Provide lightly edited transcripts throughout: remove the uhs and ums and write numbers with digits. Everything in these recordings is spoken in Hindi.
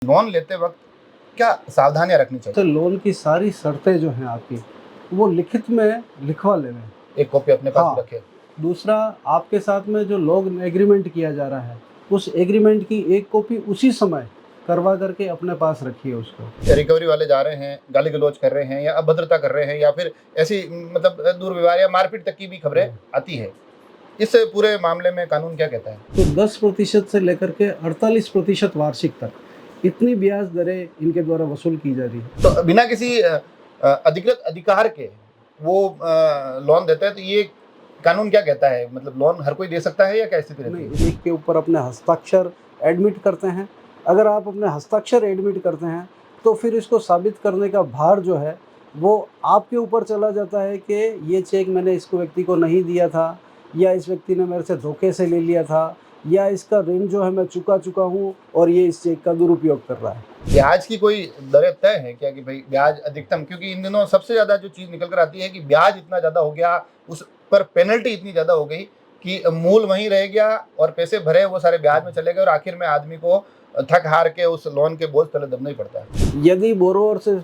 लोन लेते वक्त क्या सावधानियां रखनी तो चाहिए? लोन की सारी शर्तें जो हैं आपकी, वो लिखित में लिखवा लेना है। एक कॉपी अपने पास हाँ। रखे। दूसरा, आपके साथ में जो लोन एग्रीमेंट किया जा रहा है, उस एग्रीमेंट की एक कॉपी उसी समय करवा करके अपने पास रखिए उसको। रिकवरी वाले जा रहे हैं, गाली गलौज कर रहे हैं या अभद्रता कर रहे हैं या फिर ऐसी मतलब दुर्व्यवहार या मारपीट तक की भी खबरें आती है। इस पूरे मामले में कानून क्या कहता है? तो 10% से लेकर के 48% वार्षिक तक इतनी ब्याज दरें इनके द्वारा वसूल की जा रही है। तो बिना किसी अधिकृत अधिकार के वो लोन देता है, तो ये कानून क्या कहता है? मतलब लोन हर कोई दे सकता है या क्या स्थिति रहती नहीं, है? एक के ऊपर अपने हस्ताक्षर एडमिट करते हैं। अगर आप अपने हस्ताक्षर एडमिट करते हैं, तो फिर इसको साबित करने का भार जो है, वो आपके ऊपर चला जाता है कि ये चेक मैंने इस व्यक्ति को नहीं दिया था, या इस व्यक्ति ने मेरे से धोखे से ले लिया था, या इसका ऋण जो है मैं चुका चुका हूँ और ये इस चेक का दुरुपयोग कर रहा है। ब्याज की कोई दरें तय है क्या कि भाई ब्याज अधिकतम, क्योंकि इन दिनों सबसे ज़्यादा जो चीज़ निकल कर आती है कि ब्याज इतना ज़्यादा हो गया, उस पर पेनल्टी इतनी ज़्यादा हो गई कि मूल वहीं रह गया और पैसे भरे वो सारे ब्याज में चले गए और आखिर में आदमी को थक हार के उस लोन के बोझ तले दबना ही पड़ता है। यदि बोरोवर से,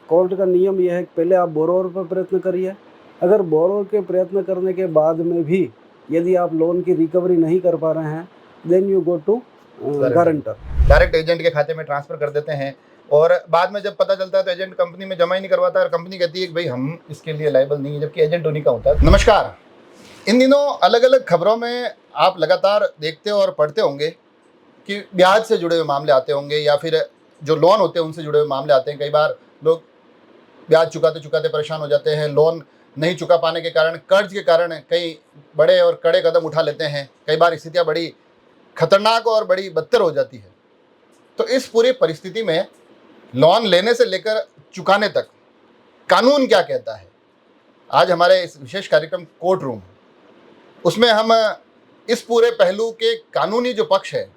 कोर्ट का नियम यह है कि पहले आप बोरोवर पर प्रयत्न करिए। अगर बोरोवर के प्रयत्न करने के बाद में भी यदि आप लोन की रिकवरी नहीं कर पा रहे हैं, then you go to guarantor. Direct agent के खाते में ट्रांसफर कर देते हैं और बाद में जब पता चलता है तो एजेंट कंपनी में जमा ही नहीं करवाता और कंपनी कहती है कि भाई हम इसके लिए लायबल नहीं है, जबकि एजेंट उन्हीं का होता है। नमस्कार। इन दिनों अलग अलग खबरों में आप लगातार देखते और पढ़ते होंगे कि ब्याज से जुड़े हुए मामले आते होंगे या फिर जो लोन होते हैं उनसे जुड़े हुए मामले आते हैं। कई बार लोग ब्याज चुकाते चुकाते परेशान हो जाते हैं, लोन नहीं चुका पाने के कारण, कर्ज के कारण कई बड़े और कड़े कदम उठा लेते हैं। कई बार स्थितियाँ बड़ी खतरनाक और बड़ी बदतर हो जाती है। तो इस पूरी परिस्थिति में लोन लेने से लेकर चुकाने तक कानून क्या कहता है? आज हमारे इस विशेष कार्यक्रम कोर्ट रूम, उसमें हम इस पूरे पहलू के कानूनी जो पक्ष है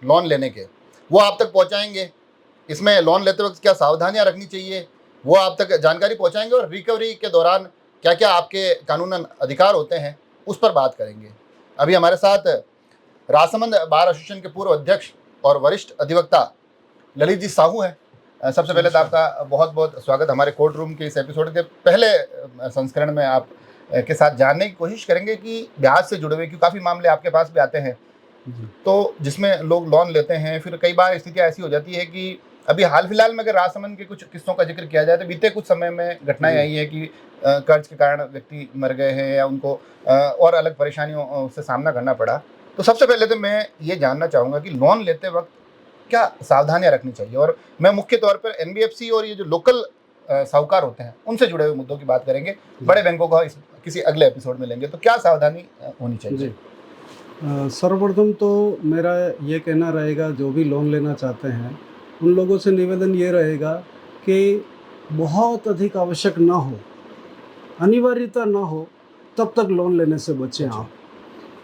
लोन लेने के, वो आप तक पहुंचाएंगे। इसमें लोन लेते वक्त क्या सावधानियां रखनी चाहिए, वो आप तक जानकारी पहुंचाएंगे और रिकवरी के दौरान क्या क्या आपके कानूनन अधिकार होते हैं उस पर बात करेंगे। अभी हमारे साथ राजसमंद बार एसोसिएशन के पूर्व अध्यक्ष और वरिष्ठ अधिवक्ता ललित जी साहू हैं। सबसे पहले तो आपका बहुत बहुत स्वागत हमारे कोर्ट रूम के इस एपिसोड के पहले संस्करण में। आप के साथ जानने की कोशिश करेंगे कि ब्याज से जुड़े हुए, क्योंकि काफ़ी मामले आपके पास भी आते हैं तो जिसमें लोग लोन लेते हैं, फिर कई बार स्थितियाँ ऐसी हो जाती है कि अभी हाल फिलहाल में अगर राजसमंद के कुछ किस्सों का जिक्र किया जाए तो बीते कुछ समय में घटनाएं आई है कि कर्ज के कारण व्यक्ति मर गए हैं या उनको और अलग परेशानियों से सामना करना पड़ा। तो सबसे पहले तो मैं ये जानना चाहूँगा कि लोन लेते वक्त क्या सावधानियां रखनी चाहिए, और मैं मुख्य तौर पर एनबीएफसी और ये जो लोकल साहूकार होते हैं उनसे जुड़े हुए मुद्दों की बात करेंगे। बड़े बैंकों का किसी अगले एपिसोड में लेंगे। तो क्या सावधानी होनी चाहिए? जी। सर्वप्रथम तो मेरा ये कहना रहेगा, जो भी लोन लेना चाहते हैं उन लोगों से निवेदन ये रहेगा कि बहुत अधिक आवश्यक ना हो, अनिवार्यता ना हो, तब तक लोन लेने से बचें आप।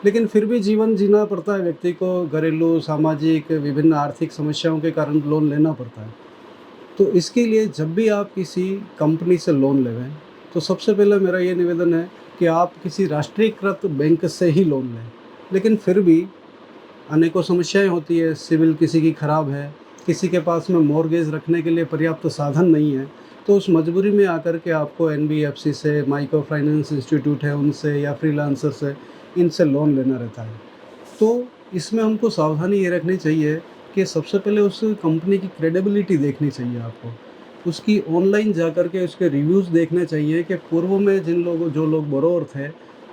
लेकिन फिर भी जीवन जीना पड़ता है व्यक्ति को, घरेलू, सामाजिक, विभिन्न आर्थिक समस्याओं के कारण लोन लेना पड़ता है। तो इसके लिए जब भी आप किसी कंपनी से लोन लें, तो सबसे पहले मेरा ये निवेदन है कि आप किसी राष्ट्रीयकृत बैंक से ही लोन लें। लेकिन फिर भी अनेकों समस्याएं होती है, सिविल किसी की ख़राब है, किसी के पास में मॉर्गेज रखने के लिए पर्याप्त साधन नहीं है, तो उस मजबूरी में आकर के आपको एनबीएफसी से, माइक्रो फाइनेंस इंस्टीट्यूट है उनसे, या फ्रीलांसर से, इनसे लोन लेना रहता है। तो इसमें हमको सावधानी ये रखनी चाहिए कि सबसे पहले उस कंपनी की क्रेडिबिलिटी देखनी चाहिए आपको। उसकी ऑनलाइन जाकर के उसके रिव्यूज़ देखने चाहिए कि पूर्व में जो लोग बोरोवर थे,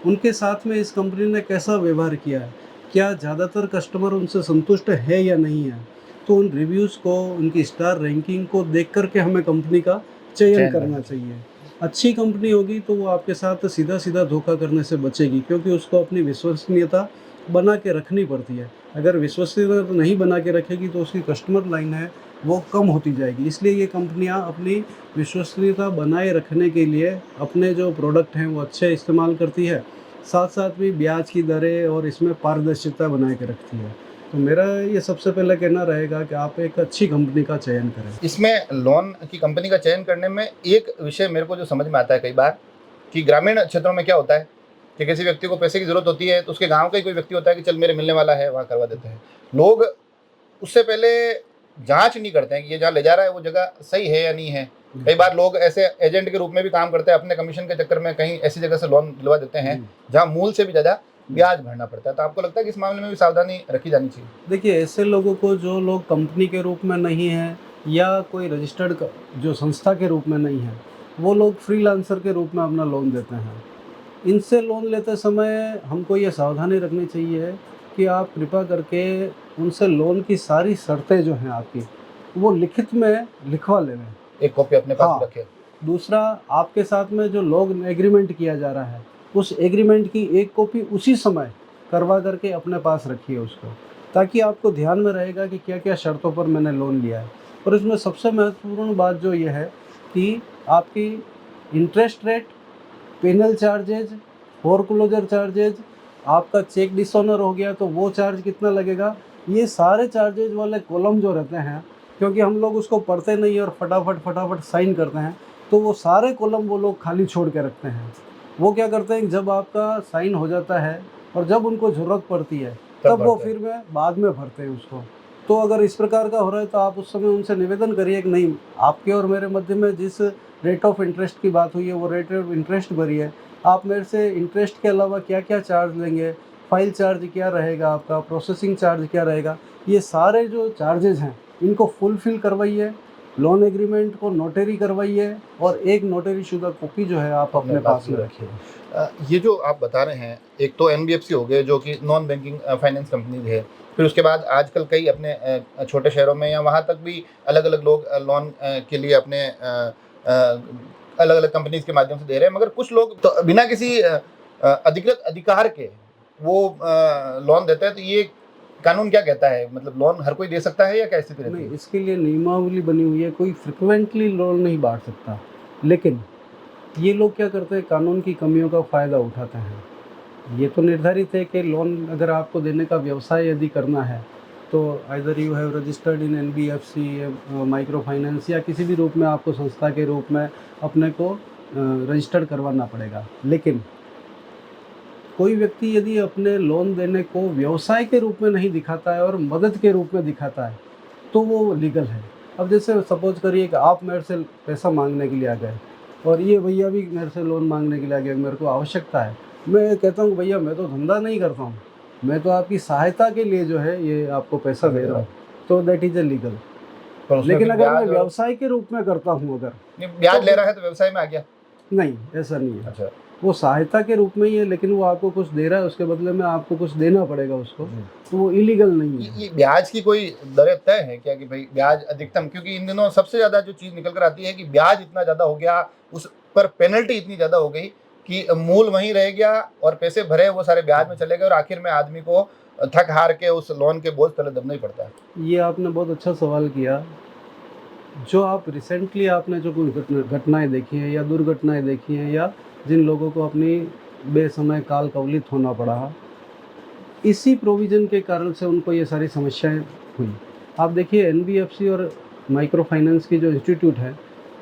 उनके साथ में इस कंपनी ने कैसा व्यवहार किया है। क्या ज़्यादातर कस्टमर उनसे संतुष्ट है या नहीं है? तो उन रिव्यूज़ को, उनकी स्टार रैंकिंग को देख कर के हमें कंपनी का चयन करना चाहिए। अच्छी कंपनी होगी तो वो आपके साथ सीधा-सीधा धोखा करने से बचेगी, क्योंकि उसको अपनी विश्वसनीयता बना के रखनी पड़ती है। अगर विश्वसनीयता नहीं बना के रखेगी तो उसकी कस्टमर लाइन है वो कम होती जाएगी। इसलिए ये कंपनियां अपनी विश्वसनीयता बनाए रखने के लिए अपने जो प्रोडक्ट हैं वो अच्छे इस्तेमाल करती है, साथ साथ भी ब्याज की दरें और इसमें पारदर्शिता बना के रखती है। तो मेरा ये सबसे पहले कहना रहेगा कि आप एक अच्छी कंपनी का चयन करें। इसमें लोन की कंपनी का चयन करने में एक विषय मेरे को जो समझ में आता है कई बार, कि ग्रामीण क्षेत्रों में क्या होता है कि किसी व्यक्ति को पैसे की ज़रूरत होती है तो उसके गांव का ही कोई व्यक्ति होता है कि चल मेरे मिलने वाला है, वहाँ करवा देते हैं। लोग उससे पहले जांच नहीं करते हैं कि ये जहाँ ले जा रहा है वो जगह सही है या नहीं है। कई बार लोग ऐसे एजेंट के रूप में भी काम करते हैं, अपने कमीशन के चक्कर में कहीं ऐसी जगह से लोन दिलवा देते हैं जहाँ मूल से भी ज़्यादा ब्याज भरना पड़ता है। तो आपको लगता है कि इस मामले में भी सावधानी रखी जानी चाहिए? देखिए, ऐसे लोगों को, जो लोग कंपनी के रूप में नहीं हैं या कोई रजिस्टर्ड जो संस्था के रूप में नहीं है, वो लोग फ्रीलांसर के रूप में अपना लोन देते हैं। इनसे लोन लेते समय हमको ये सावधानी रखनी चाहिए कि आप कृपा करके उनसे लोन की सारी शर्तें जो हैं आपकी, वो लिखित में लिखवा लें। एक कॉपी अपने पास हाँ। रखें। दूसरा, आपके साथ में जो लोन एग्रीमेंट किया जा रहा है, उस एग्रीमेंट की एक कॉपी उसी समय करवा करके अपने पास रखिए उसको, ताकि आपको ध्यान में रहेगा कि क्या क्या शर्तों पर मैंने लोन लिया है। और इसमें सबसे महत्वपूर्ण बात जो ये है कि आपकी interest rate, penal charges, foreclosure charges, आपका चेक डिसऑनर हो गया तो वो चार्ज कितना लगेगा, ये सारे चार्जेज वाले कॉलम जो रहते हैं, क्योंकि हम लोग उसको पढ़ते नहीं और फटाफट साइन करते हैं, तो वो सारे कॉलम वो लोग खाली छोड़ के रखते हैं। वो क्या करते हैं, जब आपका साइन हो जाता है और जब उनको ज़रूरत पड़ती है तब वो फिर बाद में भरते हैं उसको। तो अगर इस प्रकार का हो रहा है तो आप उस समय उनसे निवेदन करिए कि नहीं, आपके और मेरे मध्य में जिस रेट ऑफ इंटरेस्ट की बात हुई है वो रेट ऑफ इंटरेस्ट भरिए। आप मेरे से इंटरेस्ट के अलावा क्या क्या चार्ज लेंगे, फाइल चार्ज क्या रहेगा आपका, प्रोसेसिंग चार्ज क्या रहेगा, ये सारे जो चार्जेस हैं इनको फुलफिल करवाइए। लोन एग्रीमेंट को नोटरी करवाइए और एक नोटरी शुदा कॉपी जो है आप अपने पास में रखिए। ये जो आप बता रहे हैं, एक तो एनबीएफसी हो गए जो कि नॉन बैंकिंग फाइनेंस कंपनी है, फिर उसके बाद आजकल कई अपने छोटे शहरों में या वहाँ तक भी अलग अलग लोग लोन के लिए अपने अलग अलग कंपनीज के माध्यम से दे रहे हैं। मगर कुछ लोग तो बिना किसी अधिकृत अधिकार के वो लोन देते हैं। तो ये कानून क्या कहता है, मतलब लोन हर कोई दे सकता है या क्या स्थिति रहती नहीं, है? इसके लिए नियमावली बनी हुई है, कोई फ्रिक्वेंटली लोन नहीं बांट सकता। लेकिन ये लोग क्या करते हैं, कानून की कमियों का फ़ायदा उठाते हैं। ये तो निर्धारित है कि लोन अगर आपको देने का व्यवसाय यदि करना है तो either you have registered in NBFC, micro finance या किसी भी रूप में आपको संस्था के रूप में अपने को रजिस्टर्ड करवाना पड़ेगा। लेकिन कोई व्यक्ति यदि अपने लोन देने को व्यवसाय के रूप में नहीं दिखाता है और मदद के रूप में दिखाता है तो वो लीगल है। अब जैसे सपोज करिए कि आप मेरे से पैसा मांगने के लिए आ गए और ये भैया भी मेरे से लोन मांगने के लिए आ गए, मेरे को आवश्यकता है। मैं कहता हूँ भैया मैं तो धंधा नहीं करता हूँ, मैं तो आपकी सहायता के लिए जो है ये आपको पैसा दे रहा हूँ, तो दैट इज़ ए लीगल। पर उसमें लेकिन फिर अगर मैं ब्याज व्यवसाय के रूप में करता हूँ, अगर नहीं, ब्याज ले रहा है तो व्यवसाय में आ गया। नहीं, ऐसा नहीं है। अच्छा, वो सहायता के रूप में ही है, लेकिन वो आपको कुछ दे रहा है, उसके बदले में आपको कुछ देना पड़ेगा उसको, तो वो इलीगल नहीं है। ये ब्याज की कोई दरें तय है क्या कि भाई ब्याज अधिकतम, क्योंकि इन दिनों सबसे ज़्यादा जो चीज़ निकल कर आती है कि ब्याज इतना ज़्यादा हो गया, उस पर पेनल्टी इतनी ज़्यादा हो गई कि मूल वहीं रह गया और पैसे भरे वो सारे ब्याज में चले गए और आखिर में आदमी को थक हार के उस लोन के बोझ तले दबना ही पड़ता है। ये आपने बहुत अच्छा सवाल किया। जो आप रिसेंटली आपने जो कोई घटनाएं देखी हैं या दुर्घटनाएं देखी हैं या जिन लोगों को अपनी बेसमय काल कवलित होना पड़ा, इसी प्रोविज़न के कारण से उनको ये सारी समस्याएं हुई। आप देखिए, एनबीएफसी और माइक्रो फाइनेंस की जो इंस्टीट्यूट है,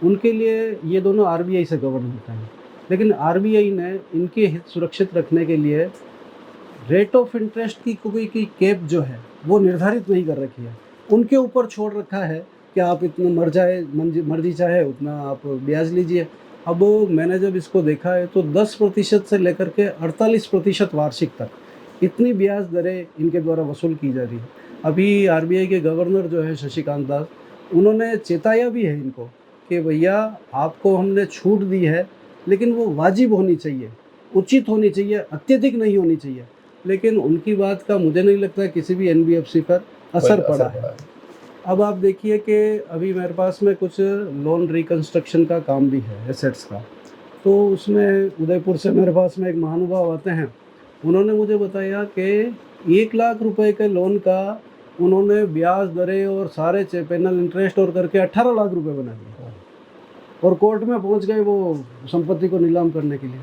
उनके लिए ये दोनों आरबीआई से गवर्न होते हैं। लेकिन आरबीआई ने इनके हित सुरक्षित रखने के लिए रेट ऑफ इंटरेस्ट की कोई की कैप जो है वो निर्धारित नहीं कर रखी है, उनके ऊपर छोड़ रखा है कि आप इतना मर्जी चाहे उतना आप ब्याज लीजिए। अब मैंने जब इसको देखा है तो 10% से लेकर के 48% वार्षिक तक इतनी ब्याज दरें इनके द्वारा वसूल की जा रही है। अभी आरबीआई के गवर्नर जो है शशिकांत दास, उन्होंने चेताया भी है इनको कि भैया आपको हमने छूट दी है, लेकिन वो वाजिब होनी चाहिए, उचित होनी चाहिए, अत्यधिक नहीं होनी चाहिए। लेकिन उनकी बात का मुझे नहीं लगता किसी भी एनबीएफसी पर असर पड़ा है। अब आप देखिए कि अभी मेरे पास में कुछ लोन रिकंस्ट्रक्शन का काम भी है, एसेट्स का। तो उसमें उदयपुर से मेरे पास में एक महानुभाव आते हैं, उन्होंने मुझे बताया कि 1 लाख रुपए के लोन का उन्होंने ब्याज दरें और सारे पेनल इंटरेस्ट और करके 18 लाख रुपए बना दिए और कोर्ट में पहुंच गए वो संपत्ति को नीलाम करने के लिए।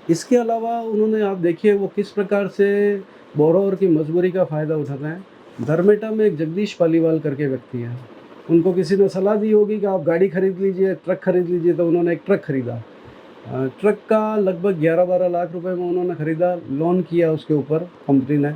इसके अलावा उन्होंने, आप देखिए वो किस प्रकार से बोरोवर की मजबूरी का फ़ायदा उठाते हैं। धर्मेटा में एक जगदीश पालीवाल करके व्यक्ति हैं, उनको किसी ने सलाह दी होगी कि आप गाड़ी खरीद लीजिए, ट्रक खरीद लीजिए, तो उन्होंने एक ट्रक खरीदा। ट्रक का लगभग 11-12 लाख रुपए में उन्होंने ख़रीदा, लोन किया उसके ऊपर कंपनी ने।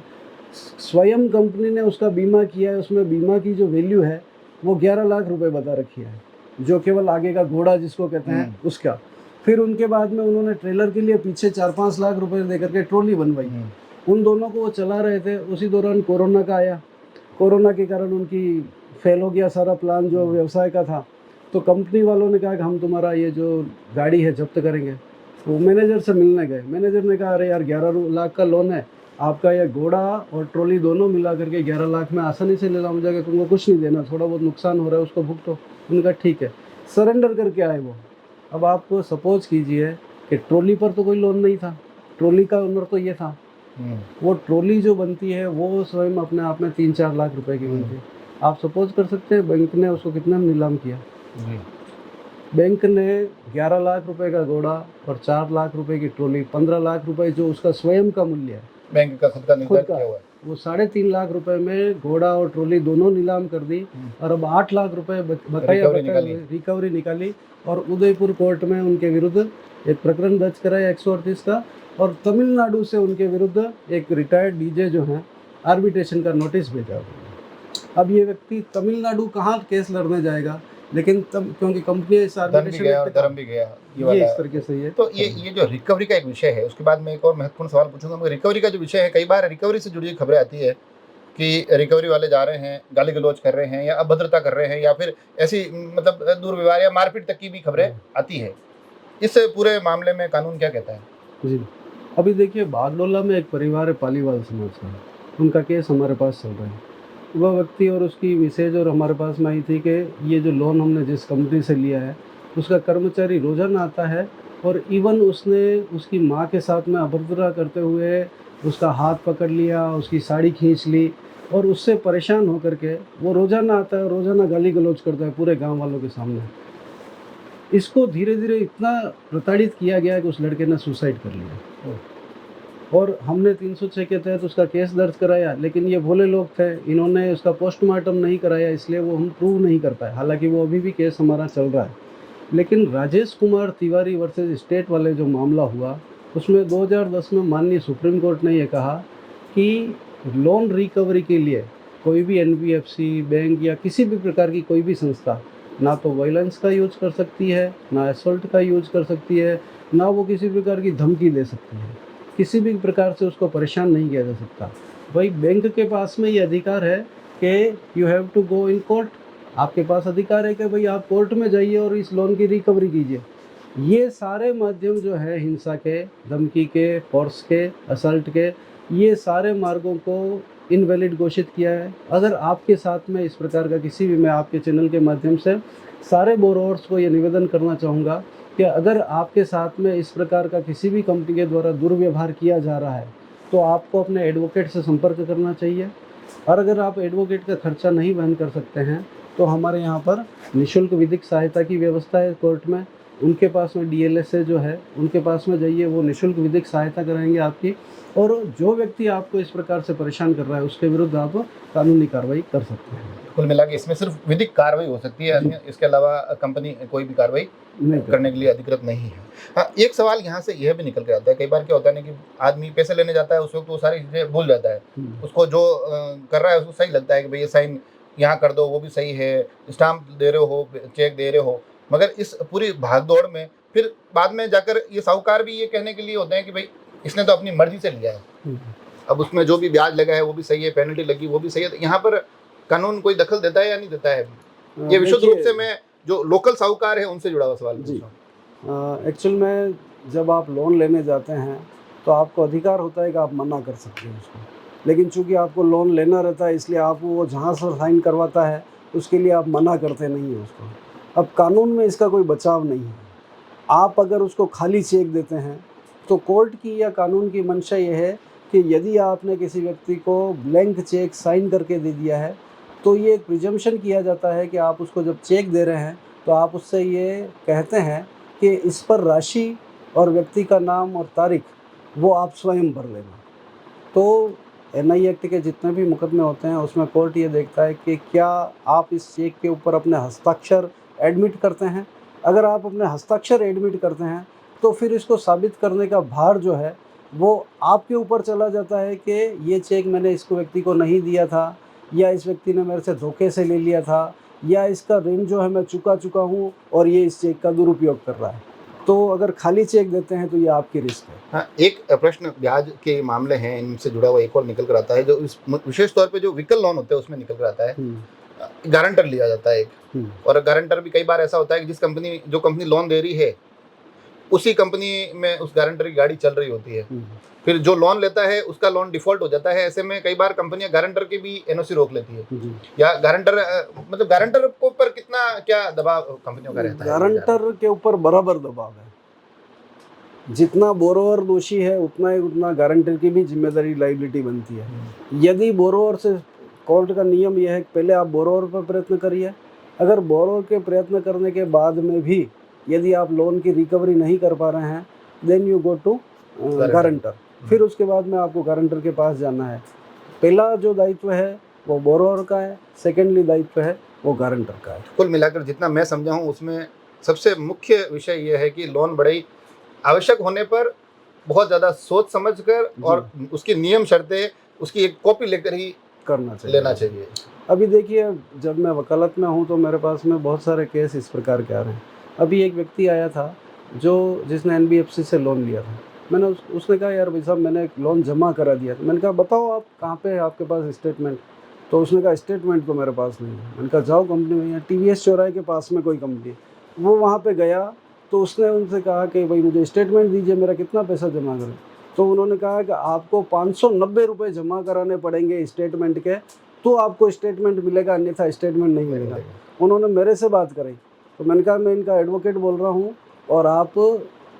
स्वयं कंपनी ने उसका बीमा किया है, उसमें बीमा की जो वैल्यू है वो 11 लाख रुपए बता रखी है, जो केवल आगे का घोड़ा जिसको कहते हैं उसका। फिर उनके बाद में उन्होंने ट्रेलर के लिए पीछे 4-5 लाख रुपए दे करके ट्रॉली बनवाई। उन दोनों को वो चला रहे थे, उसी दौरान कोरोना का आया। कोरोना के कारण उनकी फेल हो गया सारा प्लान जो व्यवसाय का था। तो कंपनी वालों ने कहा कि हम तुम्हारा ये जो गाड़ी है जब्त करेंगे। वो मैनेजर से मिलने गए, मैनेजर ने कहा अरे यार 11 लाख का लोन है, आपका ये घोड़ा और ट्रॉली दोनों मिला करके 11 लाख में आसानी से नीलाम हो जाएगा, तुमको कुछ नहीं देना, थोड़ा बहुत नुकसान हो रहा है उसको भुगतो। उनका ठीक है, सरेंडर करके आए वो। अब आपको सपोज कीजिए कि ट्रॉली पर तो कोई लोन नहीं था, ट्रॉली का ओनर तो ये था। वो ट्रॉली जो बनती है वो स्वयं अपने आप में 3-4 लाख रुपए की बनती है। आप सपोज कर सकते हैं बैंक ने उसको कितना नीलाम किया। बैंक ने 11 लाख रुपए का घोड़ा और 4 लाख रुपए की ट्रॉली, 15 लाख रुपए जो उसका स्वयं का मूल्य है, बैंक का खुद का निर्धारित किया हुआ है, वो 3.5 लाख रुपए में घोड़ा और ट्रॉली दोनों नीलाम कर दी। और अब 8 लाख रुपए बकाया रिकवरी निकाली और उदयपुर कोर्ट में उनके विरुद्ध एक प्रकरण दर्ज कराया 138 का। और तमिलनाडु से उनके विरुद्ध एक रिटायर्ड डीजे जो है आर्बिट्रेशन का नोटिस भेजा हुआ। अब ये व्यक्ति तमिलनाडु कहाँ केस लड़ने जाएगा, लेकिन क्योंकि कंपनी इस आर्बिट्रेशन धर्म भी गया, ये इस तरीके से ये तो ये जो रिकवरी का एक विषय है, उसके बाद मैं एक और महत्वपूर्ण सवाल पूछूंगा। मगर रिकवरी का जो विषय है, कई बार रिकवरी से जुड़ी खबरें आती है कि रिकवरी वाले जा रहे हैं, गाली गलौज कर रहे हैं या अभद्रता कर रहे हैं या फिर ऐसी मतलब दुर्व्यवहार या मारपीट तक की भी खबरें आती है। इस पूरे मामले में कानून क्या कहता है? जी, अभी देखिए बागडोला में एक परिवार है पालीवाल समाज का, उनका केस हमारे पास चल रहा है। वह व्यक्ति और उसकी मिसेज और हमारे पास में आई थी कि ये जो लोन हमने जिस कंपनी से लिया है उसका कर्मचारी रोजाना आता है और इवन उसने उसकी माँ के साथ में अभद्रता करते हुए उसका हाथ पकड़ लिया, उसकी साड़ी खींच ली और उससे परेशान होकर के वो रोजाना आता है, रोजाना गाली गलौज करता है पूरे गांव वालों के सामने। इसको धीरे धीरे इतना प्रताड़ित किया गया कि उस लड़के ने सुसाइड कर लिया और हमने 306 के तहत उसका केस दर्ज कराया। लेकिन ये भोले लोग थे, इन्होंने उसका पोस्टमार्टम नहीं कराया, इसलिए वो हम प्रूव नहीं कर पाए। हालांकि वो अभी भी केस हमारा चल रहा है। लेकिन राजेश कुमार तिवारी वर्सेस स्टेट वाले जो मामला हुआ उसमें 2010 में माननीय सुप्रीम कोर्ट ने ये कहा कि लोन रिकवरी के लिए कोई भी NBFC बैंक या किसी भी प्रकार की कोई भी संस्था ना तो वायलेंस का यूज कर सकती है, ना असॉल्ट का यूज कर सकती है, ना वो किसी प्रकार की धमकी दे सकती है, किसी भी प्रकार से उसको परेशान नहीं किया जा सकता। भाई बैंक के पास में ये अधिकार है कि you have to go in court, आपके पास अधिकार है कि भाई आप कोर्ट में जाइए और इस लोन की रिकवरी कीजिए। ये सारे माध्यम जो है हिंसा के, धमकी के, फोर्स के, असल्ट के, ये सारे मार्गों को इनवैलिड घोषित किया है। अगर आपके साथ में इस प्रकार का किसी भी, मैं आपके चैनल के माध्यम से सारे बोरोवर्स को ये निवेदन करना चाहूँगा कि अगर आपके साथ में इस प्रकार का किसी भी कंपनी के द्वारा दुर्व्यवहार किया जा रहा है तो आपको अपने एडवोकेट से संपर्क करना चाहिए। और अगर आप एडवोकेट का खर्चा नहीं वहन कर सकते हैं तो हमारे यहाँ पर निःशुल्क विधिक सहायता की व्यवस्था है कोर्ट में। उनके पास में DLSA जो है उनके पास में जाइए, वो निःशुल्क विधिक सहायता कराएंगे आपकी। और जो व्यक्ति आपको इस प्रकार से परेशान कर रहा है उसके विरुद्ध आप कानूनी कार्रवाई कर सकते हैं। कुल मिला के इसमें सिर्फ विधिक कार्रवाई हो सकती है, इसके अलावा कंपनी कोई भी कार्रवाई करने के लिए अधिकृत नहीं है। हाँ, एक सवाल यहाँ से यह भी निकल के आता है, कई बार क्या होता है ना कि आदमी पैसे लेने जाता है, उस वक्त वो सारी चीज़ें भूल जाता है। उसको जो कर रहा है उसको सही लगता है कि भाई ये साइन यहाँ कर दो, वो भी सही है, स्टाम्प दे रहे हो, चेक दे रहे हो, मगर इस पूरी भागदौड़ में फिर बाद में जाकर ये साहूकार भी ये कहने के लिए होते हैं कि भाई इसने तो अपनी मर्जी से लिया है, अब उसमें जो भी ब्याज लगा है वो भी सही है, पेनल्टी लगी वो भी सही है। तो यहाँ पर कानून कोई दखल देता है या नहीं देता है? ये विशुद्ध रूप से मैं जो लोकल साहूकार है उनसे जुड़ा हुआ सवाल पूछ रहा हूँ। एक्चुअल में जब आप लोन लेने जाते हैं तो आपको अधिकार होता है कि आप मना कर सकते हैं उसको, लेकिन चूंकि आपको लोन लेना रहता है इसलिए आप वो जहाँ से साइन करवाता है उसके लिए आप मना करते नहीं हैं उसको। अब कानून में इसका कोई बचाव नहीं है। आप अगर उसको खाली चेक देते हैं तो कोर्ट की या कानून की मंशा ये है कि यदि आपने किसी व्यक्ति को ब्लैंक चेक साइन करके दे दिया है तो ये एक प्रिजम्पशन किया जाता है कि आप उसको जब चेक दे रहे हैं तो आप उससे ये कहते हैं कि इस पर राशि और व्यक्ति का नाम और तारीख वो आप स्वयं भर लेना। तो NI एक्ट के जितने भी मुकदमे होते हैं उसमें कोर्ट ये देखता है कि क्या आप इस चेक के ऊपर अपने हस्ताक्षर एडमिट करते हैं। अगर आप अपने हस्ताक्षर एडमिट करते हैं तो फिर इसको साबित करने का भार जो है वो आपके ऊपर चला जाता है कि ये चेक मैंने इसको व्यक्ति को नहीं दिया था, या इस व्यक्ति ने मेरे से धोखे से ले लिया था, या इसका ऋण जो है मैं चुका हूँ और ये इस चेक का दुरुपयोग कर रहा है। तो अगर खाली चेक देते हैं तो ये आपकी रिस्क है। हाँ, एक प्रश्न ब्याज के मामले हैं, इनसे जुड़ा हुआ एक और निकल कर आता है, जो इस विशेष तौर पे जो व्हीकल लोन होते हैं उसमें निकल कर आता है। गारंटर लिया जाता है एक, और गारंटर भी कई बार ऐसा होता है कि जो कंपनी लोन दे रही है उसी कंपनी में उस गारंटर की गाड़ी चल रही होती है। फिर जो लोन लेता है उसका लोन डिफॉल्ट हो जाता है। ऐसे में कई बार कंपनियां गारंटर की भी एनओसी रोक लेती है। या गारंटर मतलब गारंटर को पर कितना क्या दबाव कंपनियों का रहता है? गारंटर के ऊपर बराबर दबाव है। जितना बोरोवर दोषी है उतना गारंटर की भी जिम्मेदारी लाइबिलिटी बनती है। यदि बोरोवर से, कोर्ट का नियम यह है कि पहले आप बोरोवर पर प्रयत्न करिए। अगर बोरोवर के प्रयत्न करने के बाद में भी यदि आप लोन की रिकवरी नहीं कर पा रहे हैं, then you go to guarantor. फिर उसके बाद में आपको गारंटर के पास जाना है। पहला जो दायित्व है वो बोरोवर का है, सेकेंडली दायित्व है वो गारंटर का है। कुल मिलाकर जितना मैं समझा हूँ उसमें सबसे मुख्य विषय यह है कि लोन बड़े आवश्यक होने पर बहुत ज़्यादा सोच समझकर और उसकी नियम शर्तें उसकी एक कॉपी लेकर ही लेना चाहिए। अभी देखिए, जब मैं वकालत में हूँ तो मेरे पास में बहुत सारे केस इस प्रकार के आ रहे हैं। अभी एक व्यक्ति आया था जिसने NBFC से लोन लिया था। मैंने उसने कहा यार भाई साहब मैंने लोन जमा करा दिया था। मैंने कहा बताओ आप कहाँ पे है आपके पास स्टेटमेंट? तो उसने कहा स्टेटमेंट तो मेरे पास नहीं है। मैंने कहा जाओ कंपनी में, यहाँ TVS चौराहे के पास में कोई कंपनी है। वो वहाँ पे गया तो उसने उनसे कहा कि भाई मुझे स्टेटमेंट दीजिए, मेरा कितना पैसा जमा करें। तो उन्होंने कहा कि आपको 590 रुपये जमा कराने पड़ेंगे स्टेटमेंट के, तो आपको स्टेटमेंट मिलेगा, अन्यथा स्टेटमेंट नहीं मिलेगा। उन्होंने मेरे से बात करी तो मैंने कहा मैं इनका एडवोकेट बोल रहा हूँ और आप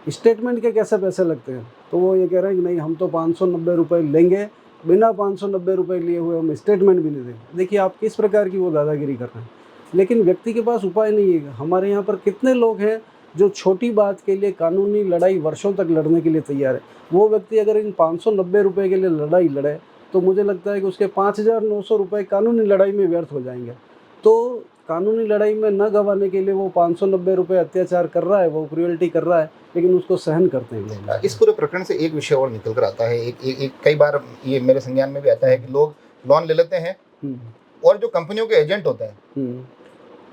स्टेटमेंट के कैसे पैसे लगते हैं? तो वो ये कह रहे हैं कि नहीं हम तो 590 रुपये लेंगे, बिना 590 रुपये लिए हुए हम स्टेटमेंट भी नहीं देंगे। देखिए आप किस प्रकार की वो दादागिरी कर रहे हैं। लेकिन व्यक्ति के पास उपाय नहीं है। हमारे यहाँ पर कितने लोग हैं जो छोटी बात के लिए कानूनी लड़ाई वर्षों तक लड़ने के लिए तैयार है। वो व्यक्ति अगर इन 590 रुपये के लिए लड़ाई लड़े तो मुझे लगता है कि उसके 5,900 रुपये कानूनी लड़ाई में व्यर्थ हो जाएंगे। तो कानूनी लड़ाई में न गंवाने के लिए वो 590 रुपये अत्याचार कर रहा है, वो क्रूएल्टी कर रहा है, लेकिन उसको सहन करते हैं। इस पूरे प्रकरण से एक विषय और निकल कर आता है। एक कई बार ये मेरे संज्ञान में भी आता है कि लोग लोन ले लेते हैं और जो कंपनियों के एजेंट होते हैं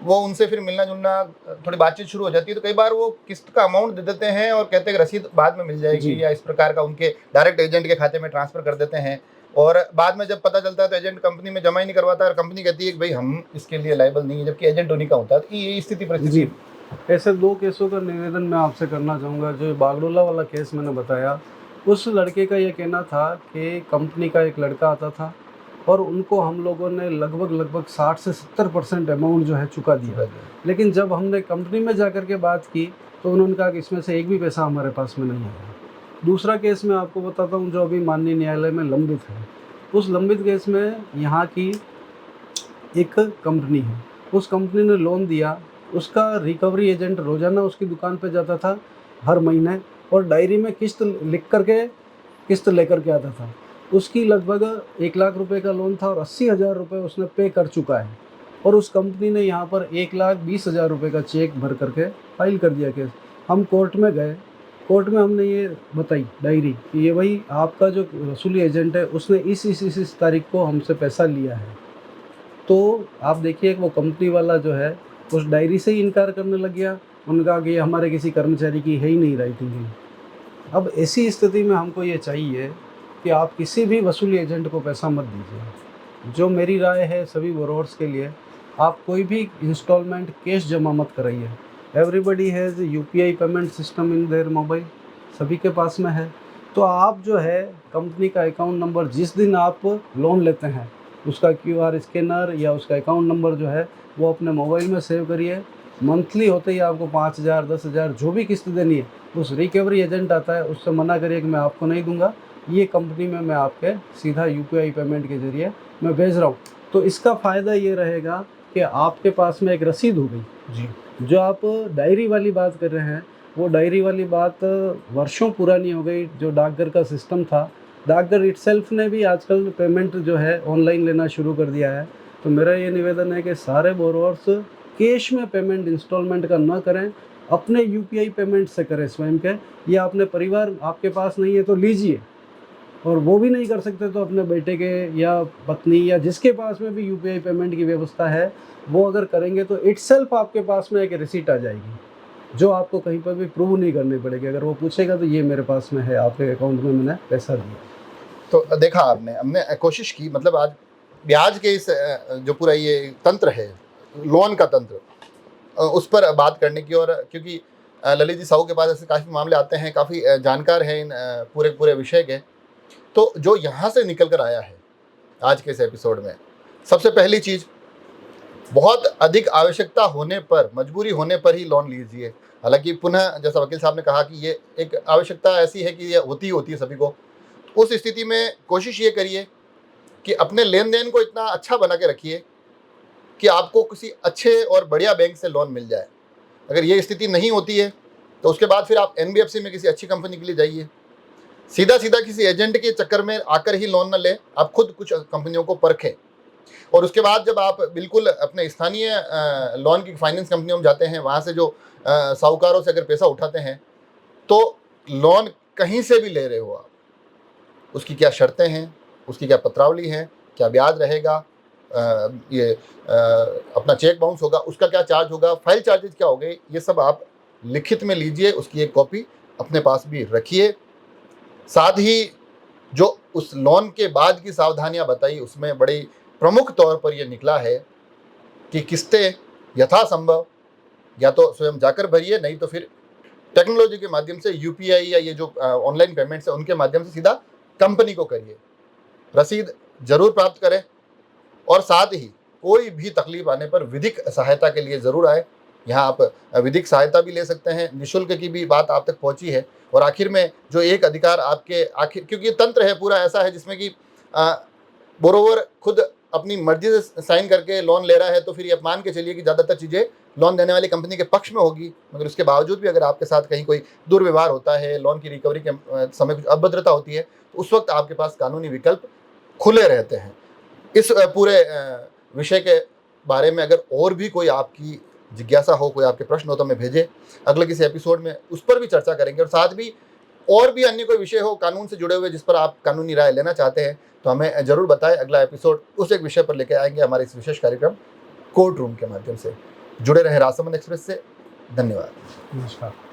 वो उनसे फिर मिलना जुलना, थोड़ी बातचीत शुरू हो जाती है। तो कई बार वो किस्त का अमाउंट दे देते हैं और कहते हैं कि रसीद बाद में मिल जाएगी, या इस प्रकार का उनके डायरेक्ट एजेंट के खाते में ट्रांसफर कर देते हैं। और बाद में जब पता चलता है तो एजेंट कंपनी में जमा ही नहीं करवाता और कंपनी कहती है कि भाई हम इसके लिए लायबल नहीं है, जबकि एजेंट उन्हीं का होता है। तो ये स्थिति परिस्थिति। ऐसे 2 केसों का निवेदन मैं आपसे करना चाहूँगा। जो बागडोला वाला केस मैंने बताया, उस लड़के का ये कहना था कि कंपनी का एक लड़का आता था और उनको हम लोगों ने लगभग 60 से 70% अमाउंट जो है चुका दिया। लेकिन जब हमने कंपनी में जाकर के बात की तो उन्होंने कहा कि इसमें से एक भी पैसा हमारे पास में नहीं आया। दूसरा केस मैं आपको बताता हूँ जो अभी माननीय न्यायालय में लंबित है। उस लंबित केस में यहाँ की एक कंपनी है, उस कंपनी ने लोन दिया। उसका रिकवरी एजेंट रोज़ाना उसकी दुकान पे जाता था हर महीने और डायरी में किस्त लिख करके किस्त लेकर के आता था। उसकी लगभग 1 लाख रुपए का लोन था और 80,000 रुपये उसने पे कर चुका है। और उस कंपनी ने यहाँ पर 1,20,000 रुपये का चेक भर करके फाइल कर दिया केस। हम कोर्ट में गए, कोर्ट में हमने ये बताई डायरी कि ये भाई आपका जो वसूली एजेंट है उसने इस तारीख को हमसे पैसा लिया है। तो आप देखिए वो कंपनी वाला जो है उस डायरी से ही इनकार करने लग गया। उन्होंने कहा कि ये हमारे किसी कर्मचारी की है ही नहीं राइटिंग। अब ऐसी स्थिति में हमको ये चाहिए कि आप किसी भी वसूली एजेंट को पैसा मत दीजिए। जो मेरी राय है सभी बोरोवर्स के लिए, आप कोई भी इंस्टॉलमेंट कैश जमा मत कराइए। Everybody has UPI payment system in their mobile, सभी के पास में है। तो आप जो है कंपनी का अकाउंट नंबर जिस दिन आप लोन लेते हैं उसका QR स्कैनर या उसका अकाउंट नंबर जो है वो अपने मोबाइल में सेव करिए। मंथली होते ही आपको 5,000 10,000 जो भी किस्त देनी है उस रिकवरी एजेंट आता है उससे मना करिए कि मैं आपको नहीं दूंगा, ये कंपनी में मैं आपके सीधा UPI पेमेंट के ज़रिए मैं भेज रहा हूँ। तो इसका फ़ायदा ये रहेगा कि आपके पास में एक रसीद हो गई जी। जो आप डायरी वाली बात कर रहे हैं वो डायरी वाली बात वर्षों पुरानी हो गई। जो डाकघर का सिस्टम था, डाकघर इटसेल्फ ने भी आजकल पेमेंट जो है ऑनलाइन लेना शुरू कर दिया है। तो मेरा ये निवेदन है कि सारे बोरोवर्स कैश में पेमेंट इंस्टॉलमेंट का ना करें, अपने UPI पेमेंट से करें स्वयं के, या अपने परिवार आपके पास नहीं है तो लीजिए और वो भी नहीं कर सकते तो अपने बेटे के या पत्नी या जिसके पास में भी यूपीआई पेमेंट की व्यवस्था है वो अगर करेंगे तो इटसेल्फ आपके पास में एक रिसीट आ जाएगी जो आपको कहीं पर भी प्रूव नहीं करनी पड़ेगी। अगर वो पूछेगा तो ये मेरे पास में है, आपके अकाउंट में मैंने पैसा दिया। तो देखा आपने, हमने कोशिश की, मतलब आज ब्याज के इस जो पूरा ये तंत्र है, लोन का तंत्र, उस पर बात करने की। और क्योंकि ललित जी साहू के पास ऐसे काफ़ी मामले आते हैं, काफ़ी जानकार हैं इन पूरे पूरे विषय के, तो जो यहाँ से निकल कर आया है आज के इस एपिसोड में, सबसे पहली चीज़, बहुत अधिक आवश्यकता होने पर, मजबूरी होने पर ही लोन लीजिए। हालांकि पुनः जैसा वकील साहब ने कहा कि ये एक आवश्यकता ऐसी है कि ये होती है सभी को। उस स्थिति में कोशिश ये करिए कि अपने लेन देन को इतना अच्छा बना के रखिए कि आपको किसी अच्छे और बढ़िया बैंक से लोन मिल जाए। अगर ये स्थिति नहीं होती है तो उसके बाद फिर आप NBFC में किसी अच्छी कंपनी के लिए जाइए। सीधा सीधा किसी एजेंट के चक्कर में आकर ही लोन न लें, आप खुद कुछ कंपनियों को परखें। और उसके बाद जब आप बिल्कुल अपने स्थानीय लोन की फाइनेंस कंपनियों में जाते हैं, वहाँ से जो साहूकारों से अगर पैसा उठाते हैं, तो लोन कहीं से भी ले रहे हो आप, उसकी क्या शर्तें हैं, उसकी क्या पत्रावली है, क्या ब्याज रहेगा, अपना चेक बाउंस होगा, उसका क्या चार्ज होगा, फाइल चार्जेस क्या हो गए, ये सब आप लिखित में लीजिए, उसकी एक कॉपी अपने पास भी रखिए। साथ ही जो उस लोन के बाद की सावधानियां बताई, उसमें बड़ी प्रमुख तौर पर यह निकला है कि किस्तें यथासंभव या तो स्वयं जाकर भरिए, नहीं तो फिर टेक्नोलॉजी के माध्यम से UPI या ये जो ऑनलाइन पेमेंट्स है उनके माध्यम से सीधा कंपनी को करिए। रसीद जरूर प्राप्त करें और साथ ही कोई भी तकलीफ आने पर विधिक सहायता के लिए ज़रूर आए। यहाँ आप विधिक सहायता भी ले सकते हैं, निःशुल्क की भी बात आप तक पहुँची है। और आखिर में जो एक अधिकार आपके आखिर, क्योंकि ये तंत्र है पूरा ऐसा है जिसमें कि बोरोवर खुद अपनी मर्जी से साइन करके लोन ले रहा है, तो फिर ये मान के चलिए कि ज़्यादातर चीज़ें लोन देने वाली कंपनी के पक्ष में होगी। मगर उसके बावजूद भी अगर आपके साथ कहीं कोई दुर्व्यवहार होता है, लोन की रिकवरी के समय कुछ अभद्रता होती है, तो उस वक्त आपके पास कानूनी विकल्प खुले रहते हैं। इस पूरे विषय के बारे में अगर और भी कोई आपकी जिज्ञासा हो, कोई आपके प्रश्न हो, तो हमें भेजें, अगले किसी एपिसोड में उस पर भी चर्चा करेंगे। और साथ भी और भी अन्य कोई विषय हो कानून से जुड़े हुए जिस पर आप कानूनी राय लेना चाहते हैं, तो हमें ज़रूर बताएं। अगला एपिसोड उस एक विषय पर लेकर आएंगे हमारे इस विशेष कार्यक्रम कोर्ट रूम के माध्यम से। जुड़े रहे राजसमंद एक्सप्रेस से। धन्यवाद। नमस्कार।